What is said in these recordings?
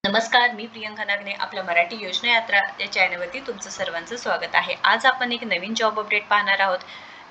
नमस्कार, मी प्रियंका नागने. आपल्या मराठी योजना यात्रा या चॅनलवरती तुमचं सर्वांचं स्वागत आहे. आज आपण एक नवीन जॉब अपडेट पाहणार आहोत.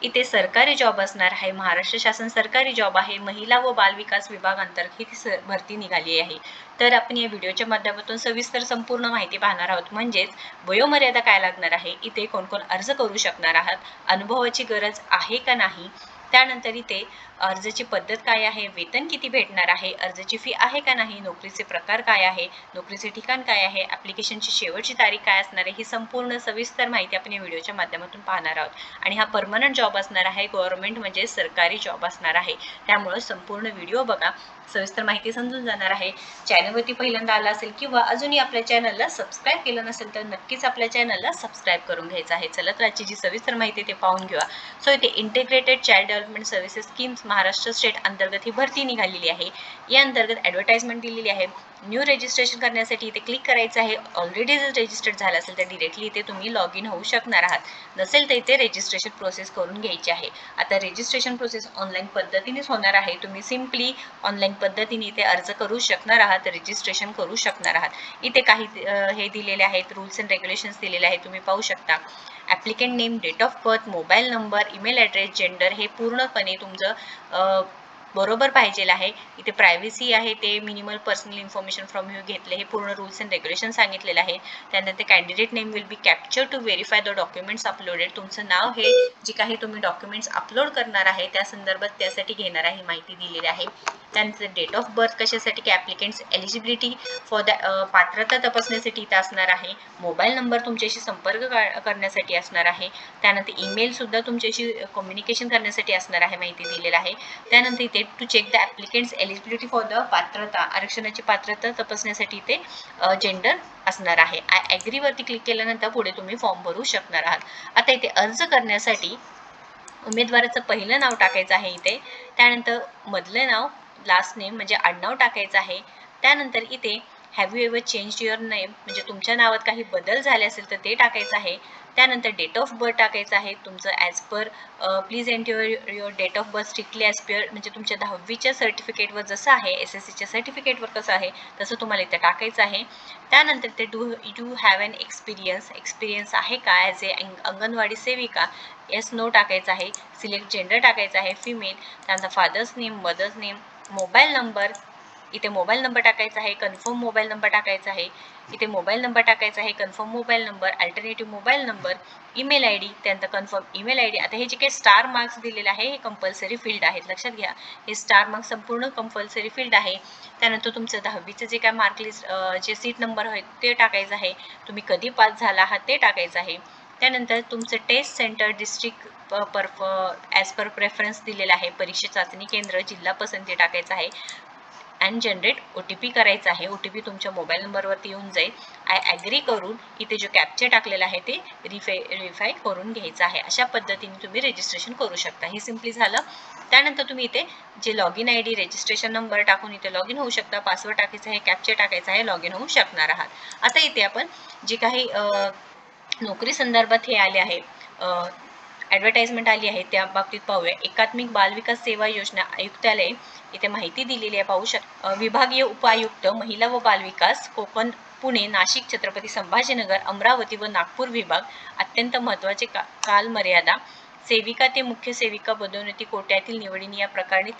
इथे सरकारी जॉब असणार आहे. महाराष्ट्र शासन सरकारी जॉब आहे. महिला व बालविकास विभाग अंतर्गत ही भरती निघाली आहे. तर आपण या व्हिडिओच्या माध्यमातून सविस्तर संपूर्ण माहिती पाहणार आहोत. म्हणजेच वयोमर्यादा काय लागणार आहे, इथे कोण अर्ज करू शकणार आहात, अनुभवाची गरज आहे का नाही, त्यानंतर इथे अर्जाची पद्धत काय आहे, वेतन किती भेटणार आहे, अर्जाची फी आहे का नाही, नोकरीचे प्रकार काय आहे, नोकरीचे ठिकाण काय आहे, ॲप्लिकेशनची शेवटची तारीख काय असणार आहे, ही संपूर्ण सविस्तर माहिती आपण या व्हिडिओच्या माध्यमातून पाहणार आहोत. आणि हा परमनंट जॉब असणार आहे, गव्हर्नमेंट म्हणजे सरकारी जॉब असणार आहे. त्यामुळे संपूर्ण व्हिडिओ बघा, सविस्तर माहिती समजून जाणार आहे. चॅनलवरती पहिल्यांदा आला असेल किंवा अजूनही आपल्या चॅनलला सबस्क्राईब केलं नसेल तर नक्कीच आपल्या चॅनलला सबस्क्राईब करून घ्यायचं आहे. चला तर आजची जी सविस्तर माहिती ते पाहून घेऊया. सो इथे integrated child development services schemes Maharashtra state अंतर्गत ही भरती निघालेली आहे. या अंतर्गत ॲडव्हर्टाइजमेंट दिलेली आहे. न्यू रजिस्ट्रेशन करण्यासाठी इथे क्लिक करायचं आहे. ऑलरेडी जर रजिस्टर्ड झालं असेल तर डिरेक्टली इथे तुम्ही लॉग इन होऊ शकणार आहात. नसेल तर इथे रजिस्ट्रेशन प्रोसेस करून घ्यायची आहे. आता रजिस्ट्रेशन प्रोसेस ऑनलाईन पद्धतीनेच होणार आहे. तुम्ही सिम्पली ऑनलाईन पद्धतीने इथे अर्ज करू शकणार आहात, रजिस्ट्रेशन करू शकणार आहात. इथे काही हे दिलेले आहेत, रूल्स अँड रेग्युलेशन्स दिलेले आहेत, तुम्ही पाहू शकता. Applicant name, date of birth, mobile number, email address, gender हे पूर्णपणे तुमचं बरोबर पाहिजेल आहे. इथे प्रायव्हसी आहे, ते minimal personal information from you घेतले, हे पूर्ण रूल्स अँड रेग्युलेशन सांगितलेलं आहे. त्यानंतर candidate name will be capture to verify the documents uploaded. तुमचं नाव हे जे काही तुम्ही डॉक्युमेंट्स अपलोड करणार आहे त्या संदर्भात त्यासाठी घेणार आहे माहिती दिलेली आहे. त्यानंतर डेट ऑफ बर्थ कशासाठी की ॲप्लिकंट्स एलिजिबिलिटी फॉर द पात्रता तपासण्यासाठी इथं असणार आहे. मोबाईल नंबर तुमच्याशी संपर्क करण्यासाठी असणार आहे. त्यानंतर ईमेलसुद्धा तुमच्याशी कम्युनिकेशन करण्यासाठी असणार आहे, माहिती दिलेलं आहे. त्यानंतर इथे to check the applicants eligibility for the पात्रता, आरक्षणाची पात्रता तपासण्यासाठी इथे जेंडर असणार आहे. आय ॲग्रीवरती क्लिक केल्यानंतर पुढे तुम्ही फॉर्म भरू शकणार आहात. आता इथे अर्ज करण्यासाठी उमेदवाराचं पहिलं नाव टाकायचं आहे इथे. त्यानंतर मधलं नाव, लास्ट नेम म्हणजे आडनाव टाकायचं आहे. त्यानंतर इथे have you ever change your name म्हणजे तुमच्या नावात काही बदल झाले असेल तर ते टाकायचं आहे. त्यानंतर डेट ऑफ बर्थ टाकायचं आहे तुमचं as per please enter your date of birth strictly as per म्हणजे तुमच्या 10वीच्या सर्टिफिकेटवर जसं आहे, SSCच्या सर्टिफिकेटवर कसं आहे तसं तुम्हाला इथं टाकायचं आहे. त्यानंतर ते डू हॅव एन एक्सपिरियन्स आहे का ॲज ए अंगणवाडी सेविका, येस नो टाकायचं आहे. सिलेक्ट जेंडर टाकायचं आहे फिमेल. त्यानंतर father's name, mother's name, mobile number, इथे मोबाईल नंबर टाकायचा आहे, कन्फर्म मोबाईल नंबर टाकायचा आहे. इथे मोबाईल नंबर टाकायचा आहे, confirm mobile number, alternative mobile number, email I D, त्यानंतर कन्फर्म ईमेल आय डी. आता हे जे काही स्टार मार्क्स दिलेले आहे हे कंपल्सरी फील्ड आहेत, लक्षात घ्या. हे स्टार मार्क्स संपूर्ण कंपल्सरी फील्ड आहे. त्यानंतर तुमचं 10वीचं जे काय मार्कलिस्ट जे सीट नंबर आहेत ते टाकायचं आहे. तुम्ही कधी पास झाला आहात ते टाकायचं आहे. त्यानंतर तुमचं test centre, district as per preference दिलेला आहे. परीक्षा चाचणी केंद्र, जिल्हा पसंती टाकायचं आहे. अँड जनरेट OTP करायचा आहे. OTP तुमच्या मोबाईल नंबरवरती येऊन जाईल. आय ॲग्री करून इथे जो कॅप्चर टाकलेला आहे ते व्हेरीफाय करून घ्यायचं आहे. अशा पद्धतीने तुम्ही रजिस्ट्रेशन करू शकता. हे सिम्पली झालं. त्यानंतर तुम्ही इथे जे लॉगिन ID, रजिस्ट्रेशन नंबर टाकून इथे लॉगिन होऊ शकता. पासवर्ड टाकायचा आहे, कॅप्चर टाकायचा आहे, लॉगिन होऊ शकणार आहात. आता इथे आपण जे काही नोकरी संदर्भात हे आले आहे, ॲडव्हर्टाइजमेंट आली आहे त्या बाबतीत पाहूया. एकात्मिक बालविकास सेवा योजना आयुक्तालय इथे माहिती दिलेली आहे, पाहू शकता. विभागीय उपायुक्त महिला व बालविकास कोकण, पुणे, नाशिक, छत्रपती संभाजीनगर, अमरावती व नागपूर विभाग. अत्यंत महत्त्वाचे कालमर्यादा. सेविका ते मुख्य सेविका पदोन्नती कोट्यातील निवडीने या प्रकरणी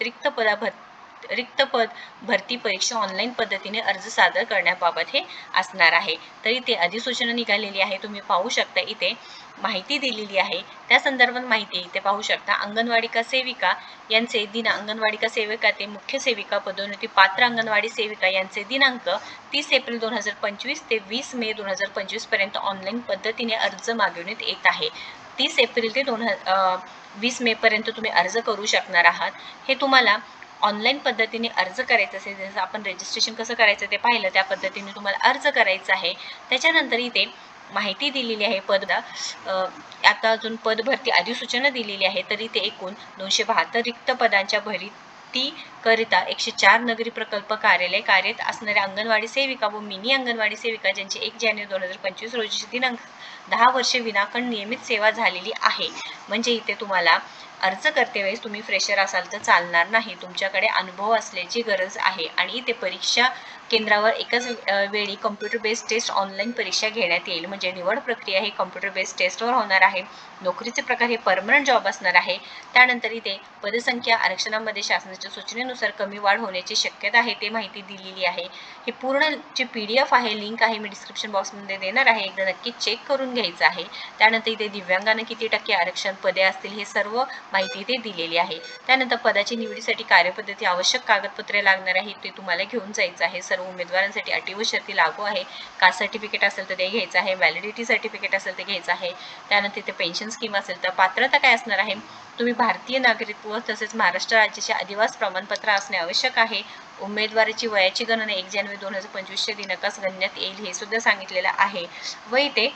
रिक्त पद भरती परीक्षा ऑनलाईन पद्धतीने अर्ज सादर करण्याबाबत हे असणार आहे. तर इथे अधिसूचना निघालेली आहे, तुम्ही पाहू शकता. इथे माहिती दिलेली आहे, त्या संदर्भात माहिती इथे पाहू शकता. अंगणवाडी का सेविका यांचे अंगणवाडी का सेविका ते मुख्य सेविका पदोन्नती पात्र अंगणवाडी सेविका यांचे दिनांक 30 एप्रिल 2025 ते 20 मे 2025 पर्यंत ऑनलाईन पद्धतीने अर्ज मागवण्यात येत आहे. 30 एप्रिल ते 20 मे पर्यंत तुम्ही अर्ज करू शकणार आहात. हे तुम्हाला ऑनलाईन पद्धतीने अर्ज करायचं असेल, जसं आपण रजिस्ट्रेशन कसं करायचं ते पाहिलं, त्या पद्धतीने तुम्हाला अर्ज करायचा आहे. त्याच्यानंतर इथे माहिती दिलेली आहे आता अजून पद भरती अधिसूचना दिलेली आहे. तर इथे एकूण 272 रिक्त पदांच्या भरतीकरिता 104 नगरी प्रकल्प कार्यालय कार्यरत असणाऱ्या अंगणवाडी सेविका व मिनी अंगणवाडी सेविका ज्यांची 1 जानेवारी 2025 रोजीची दिनांक 10 वर्षे विनाखंड नियमित सेवा झालेली आहे. म्हणजे इथे तुम्हाला अर्ज करते वेळेस तुम्ही फ्रेशर असाल तर चालणार नाही, तुमच्याकडे अनुभव असल्याची गरज आहे. आणि इथे परीक्षा केंद्रावर एकाच वेळी कॉम्प्युटर बेस्ड टेस्ट ऑनलाईन परीक्षा घेण्यात येईल. म्हणजे निवड प्रक्रिया ही कॉम्प्युटर बेस्ड टेस्टवर होणार आहे. नोकरीचे प्रकार हे परमनंट जॉब असणार आहे. त्यानंतर इथे पदसंख्या आरक्षणामध्ये शासनाच्या सूचनेनुसार कमी वाढ होण्याची शक्यता आहे, ते माहिती दिलेली आहे. ही पूर्ण जी PDF आहे, लिंक आहे, मी डिस्क्रिप्शन बॉक्समध्ये देणार आहे. एकदा नक्की चेक करून घ्यायचं आहे. त्यानंतर इथे दिव्यांगांना किती टक्के आरक्षण पदे असतील हे सर्व माहिती इथे दिलेली आहे. त्यानंतर पदाची निवडीसाठी कार्यपद्धती, आवश्यक कागदपत्रे लागणार आहेत ते तुम्हाला घेऊन जायचं आहे. सर्व उमेदवारांसाठी अटी व शर्ती लागू आहे. कास्ट सर्टिफिकेट असेल तर ते घ्यायचं आहे. व्हॅलिडिटी सर्टिफिकेट असेल ते घ्यायचं आहे. त्यानंतर इथे पेन्शन स्कीम असेल तर पात्रता काय असणार आहे, तुम्ही भारतीय नागरिकत्व तसेच महाराष्ट्र राज्याचे अधिवास प्रमाणपत्र असणे आवश्यक आहे. उमेदवाराची वयाची गणना 1 जानेवारी 2025 दिनांकास करण्यात येईल हे सुद्धा सांगितलेलं आहे. व इथे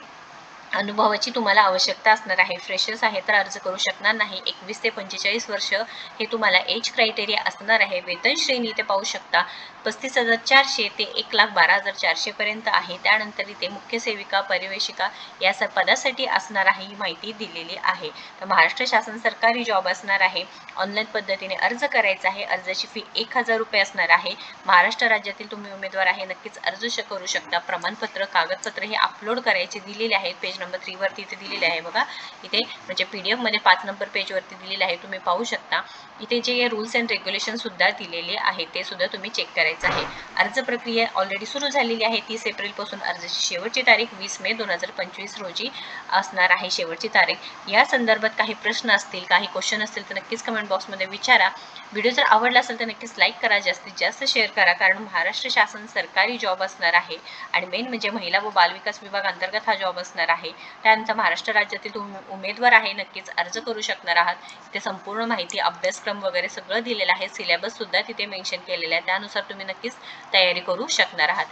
अनुभवाची तुम्हाला आवश्यकता असणार आहे. फ्रेशर्स आहे तर अर्ज करू शकणार नाही. 21 ते 45 वर्ष हे तुम्हाला एज क्रायटेरिया असणार आहे. वेतन श्रेणी इथे पाहू शकता 35,400 ते 1,12,400 पर्यंत आहे. त्यानंतर इथे मुख्य सेविका, पर्यवेक्षिका या पदासाठी असणार आहे ही माहिती दिलेली आहे. तर महाराष्ट्र शासन सरकारी जॉब असणार आहे. ऑनलाईन पद्धतीने अर्ज करायचा आहे. अर्जाची फी 1,000 रुपये असणार आहे. महाराष्ट्र राज्यातील तुम्ही उमेदवार आहे नक्कीच अर्ज करू शकता. प्रमाणपत्र, कागदपत्र हे अपलोड करायचे दिलेले आहेत. पेज नंबर 3 वरती इथे दिलेले आहे बघा. इथे म्हणजे PDF मध्ये 5 नंबर पेज वरती दिलेले आहे, तुम्ही पाहू शकता. इथे जे रूल्स अँड रेग्युलेशन सुद्धा दिलेले आहे ते सुद्धा तुम्ही चेक करायचं आहे. अर्ज प्रक्रिया ऑलरेडी सुरू झालेली आहे. 30 एप्रिल पासून अर्जाची शेवटची तारीख 20 मे 2025 रोजी असणार आहे शेवटची तारीख. या संदर्भात काही प्रश्न असतील, काही क्वेश्चन असतील तर नक्कीच कमेंट बॉक्समध्ये विचारा. व्हिडिओ जर आवडला असेल तर नक्कीच लाईक करा, जास्तीत जास्त शेअर करा, कारण महाराष्ट्र शासन सरकारी जॉब असणार आहे आणि मेन म्हणजे महिला व बालविकास विभाग अंतर्गत हा जॉब असणार आहे. त्यानंतर महाराष्ट्र राज्यातील उमेदवार आहे नक्कीच अर्ज करू शकणार आहात. तिथे संपूर्ण माहिती, अभ्यासक्रम वगैरे सगळं दिलेलं आहे. सिलेबस सुद्धा तिथे मेन्शन केलेला आहे. त्यानुसार तुम्ही नक्कीच तयारी करू शकणार आहात.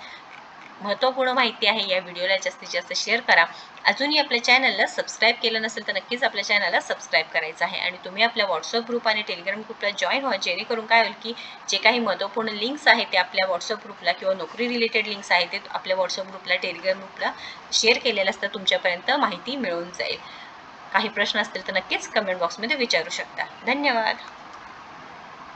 महत्त्वपूर्ण माहिती आहे. या व्हिडिओला जास्तीत जास्त शेअर करा. अजूनही आपल्या चॅनलला सबस्क्राईब केलं नसेल तर नक्कीच आपल्या चॅनलला सबस्क्राईब करायचं आहे आणि तुम्ही आपल्या व्हॉट्सअप ग्रुप आणि टेलिग्राम ग्रुपला जॉईन व्हा, जेणेकरून काय होईल की जे काही महत्त्वपूर्ण लिंक्स आहेत ते आपल्या व्हॉट्सअप ग्रुपला किंवा नोकरी रिलेटेड लिंक्स आहेत ते आपल्या व्हॉट्सअप ग्रुपला, टेलिग्राम ग्रुपला शेअर केलेलं असतं, तुमच्यापर्यंत माहिती मिळून जाईल. काही प्रश्न असतील तर नक्कीच कमेंट बॉक्समध्ये विचारू शकता. धन्यवाद.